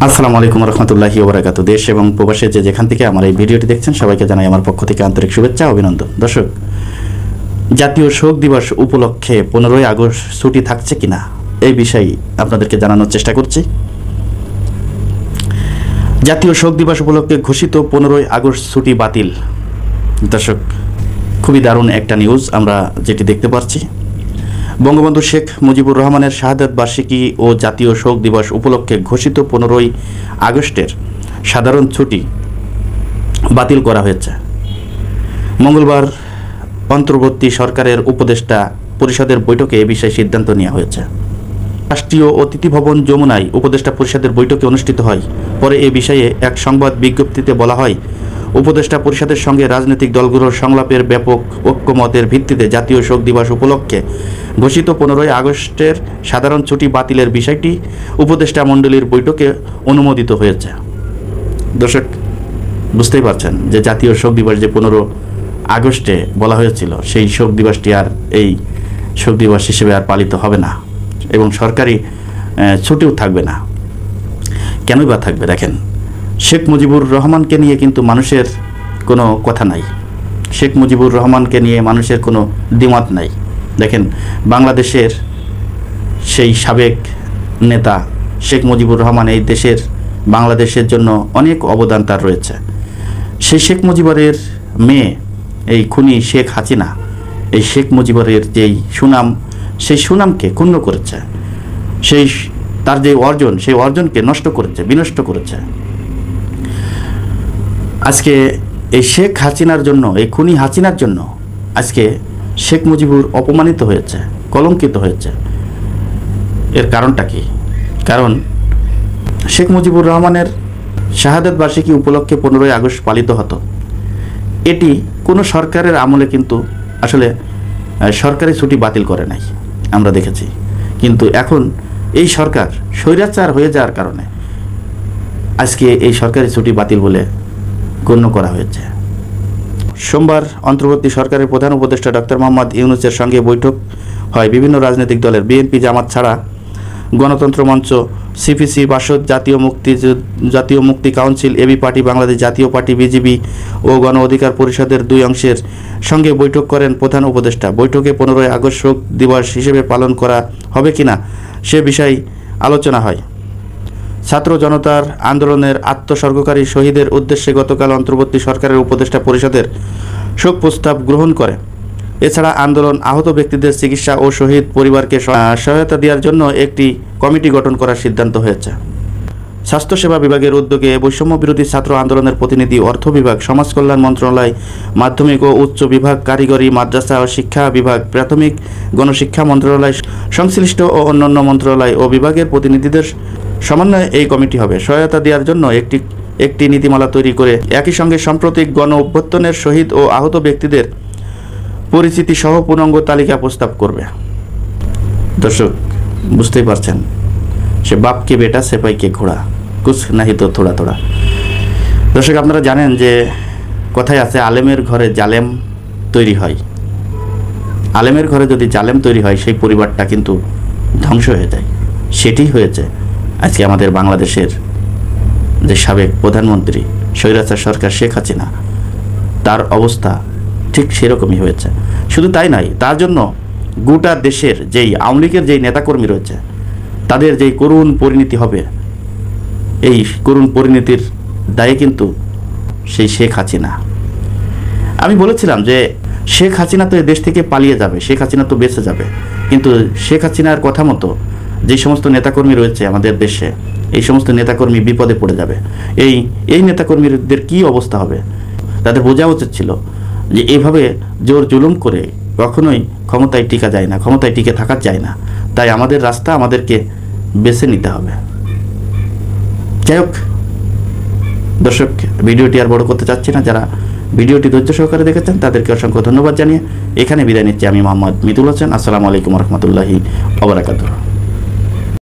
আসসালামু আলাইকুম রহমতুল্লাহি ওয়া বারাকাতুহু। দেশ এবং প্রবাসে যে যেখান থেকে আমার এই ভিডিওটি দেখছেন সবাইকে জানাই আমার পক্ষ থেকে আন্তরিক শুভেচ্ছা ও অভিনন্দন। দর্শক, জাতীয় শোক দিবস উপলক্ষে 15ই আগস্ট ছুটি থাকছে কিনা এই বিষয়ে আপনাদেরকে জানানোর চেষ্টা করছি। জাতীয় শোক দিবস উপলক্ষে ঘোষিত 15ই আগস্ট ছুটি বাতিল। দর্শক, খুবই দারুণ একটা নিউজ আমরা যেটি দেখতে পাচ্ছি। বঙ্গবন্ধু শেখ মুজিবুর রহমানের শাহাদাত বার্ষিকী ও জাতীয় শোক দিবস উপলক্ষে ঘোষিত 15ই আগস্টের সাধারণ ছুটি বাতিল করা হয়েছে। মঙ্গলবার অন্তর্বর্তী সরকারের উপদেষ্টা পরিষদের বৈঠকে এ বিষয়ে সিদ্ধান্ত নেওয়া হয়েছে। রাষ্ট্রীয় অতিথি ভবন যমুনায় উপদেষ্টা পরিষদের বৈঠকে অনুষ্ঠিত হয়। পরে এ বিষয়ে এক সংবাদ বিজ্ঞপ্তিতে বলা হয়, উপদেষ্টা পরিষদের সঙ্গে রাজনৈতিক দলগুলোর সংলাপের ব্যাপক ঐক্যমতের ভিত্তিতে জাতীয় শোক দিবস উপলক্ষে ঘোষিত 15ই আগস্টের সাধারণ ছুটি বাতিলের বিষয়টি উপদেষ্টা মণ্ডলীর বৈঠকে অনুমোদিত হয়েছে। দর্শক, বুঝতেই পারছেন যে জাতীয় শোক দিবস যে 15 আগস্টে বলা হয়েছিল সেই শোক দিবসটি আর এই শোক দিবস হিসেবে আর পালিত হবে না এবং সরকারি ছুটিও থাকবে না। কেনই বা থাকবে? দেখেন, শেখ মুজিবুর রহমানকে নিয়ে কিন্তু মানুষের কোনো কথা নাই। শেখ মুজিবুর রহমানকে নিয়ে মানুষের কোনো দ্বিমত নাই। দেখেন, বাংলাদেশের সেই সাবেক নেতা শেখ মুজিবুর রহমান এই দেশের বাংলাদেশের জন্য অনেক অবদান তার রয়েছে। সেই শেখ মুজিবুরের মেয়ে এই খুনি শেখ হাসিনা এই শেখ মুজিবুরের যেই সুনাম, সেই সুনামকে ক্ষুণ্ণ করেছে। সেই তার যে অর্জন, সেই অর্জনকে নষ্ট করেছে, বিনষ্ট করেছে। আজকে এই শেখ হাসিনার জন্য, এই খুনি হাসিনার জন্য আজকে শেখ মুজিবুর অপমানিত হয়েছে, কলঙ্কিত হয়েছে। এর কারণটা কি? কারণ শেখ মুজিবুর রহমানের শাহাদাত বার্ষিকী উপলক্ষে 15ই আগস্ট পালিত হতো। এটি কোনো সরকারের আমলে কিন্তু আসলে সরকারি ছুটি বাতিল করে নাই, আমরা দেখেছি। কিন্তু এখন এই সরকার স্বৈরাচার হয়ে যাওয়ার কারণে আজকে এই সরকারি ছুটি বাতিল বলে গণ্য করা হয়েছে। সোমবার অন্তর্বর্তী সরকারের প্রধান উপদেষ্টা ডক্টর মোহাম্মদ ইউনূসের সঙ্গে বৈঠক হয় বিভিন্ন রাজনৈতিক দলের। বিএনপি, জামাত ছাড়া গণতন্ত্র মঞ্চ, সিপিসি, বাসদ, জাতীয় মুক্তি কাউন্সিল, এবি পার্টি, বাংলাদেশ জাতীয় পার্টি, বিজিবি ও গণ অধিকার পরিষদের দুই অংশের সঙ্গে বৈঠক করেন প্রধান উপদেষ্টা। বৈঠকে 15ই আগস্ট শোক দিবস হিসেবে পালন করা হবে কিনা সে বিষয়ে আলোচনা হয়। ছাত্র জনতার আন্দোলনের আত্মসর্গকারী শহীদের উদ্দেশ্যে গতকাল অন্তর্বর্তী সরকারের উপদেষ্টা পরিষদের শোক প্রস্তাব গ্রহণ করে। এছাড়া আন্দোলন আহত ব্যক্তিদের চিকিৎসা ও শহীদ পরিবারকে সহায়তা দেওয়ার জন্য একটি কমিটি গঠন করার সিদ্ধান্ত হয়েছে। স্বাস্থ্যসেবা বিভাগের উদ্যোগে বৈষম্য বিরোধী ছাত্র আন্দোলনের প্রতিনিধি, অর্থ বিভাগ, সমাজ কল্যাণ মন্ত্রণালয়, মাধ্যমিক ও উচ্চ বিভাগ, কারিগরি, মাদ্রাসা ও শিক্ষা বিভাগ, প্রাথমিক গণশিক্ষা মন্ত্রণালয়, সংশ্লিষ্ট ও অন্যান্য মন্ত্রণালয় ও বিভাগের প্রতিনিধিদের সমন্বয়ে এই কমিটি হবে। সহায়তা দেওয়ার জন্য একটি নীতিমালা তৈরি করে একই সঙ্গে সাম্প্রতিক গণ অভ্যুত্থানের শহীদ ও আহত ব্যক্তিদের পরিচিতি সহ পূর্ণাঙ্গ তালিকা প্রস্তাব করবে। দর্শক, বুঝতেই পারছেন, সে বাপকে বেটা সেপাইকে ঘোড়া, কুছ নাহি তো থোড়া থোড়া। দর্শক, আপনারা জানেন যে কথায় আছে, আলেমের ঘরে জালেম তৈরি হয়। আলেমের ঘরে যদি জালেম তৈরি হয় সেই পরিবারটা কিন্তু ধ্বংস হয়ে যায়। সেটি হয়েছে আজকে আমাদের বাংলাদেশের যে সাবেক প্রধানমন্ত্রী স্বৈরাচার সরকার শেখ হাসিনা, তার অবস্থা ঠিক সেরকমই হয়েছে। শুধু তাই নয়, তার জন্য গোটা দেশের যেই আওয়ামী লীগের যেই নেতাকর্মী রয়েছে তাদের যেই করুণ পরিণতি হবে, এই করুণ পরিণতির দায়ে কিন্তু সেই শেখ হাসিনা। আমি বলেছিলাম যে শেখ হাসিনা তো এই দেশ থেকে পালিয়ে যাবে, শেখ হাসিনা তো বেঁচে যাবে, কিন্তু শেখ হাসিনার কথা মতো যে সমস্ত নেতাকর্মী রয়েছে আমাদের দেশে, এই সমস্ত নেতাকর্মী বিপদে পড়ে যাবে। এই নেতাকর্মীদের কি অবস্থা হবে? তাদের বোঝা উচিত ছিল যে এইভাবে জোর জুলুম করে কখনোই ক্ষমতায় টিকা যায় না, ক্ষমতায় টিকে থাকা যায় না। তাই আমাদের রাস্তা আমাদেরকে বেছে নিতে হবে। যাই হোক দর্শক, ভিডিওটি আর বড় করতে চাচ্ছি না। যারা ভিডিওটি ধৈর্য সহকারে দেখেছেন তাদেরকে অসংখ্য ধন্যবাদ জানিয়ে এখানে বিদায় নিচ্ছি। আমি মোহাম্মদ মিতুল হোসেন। আসসালামু আলাইকুম রহমতুল্লাহি ওয়া বারাকাতুহু।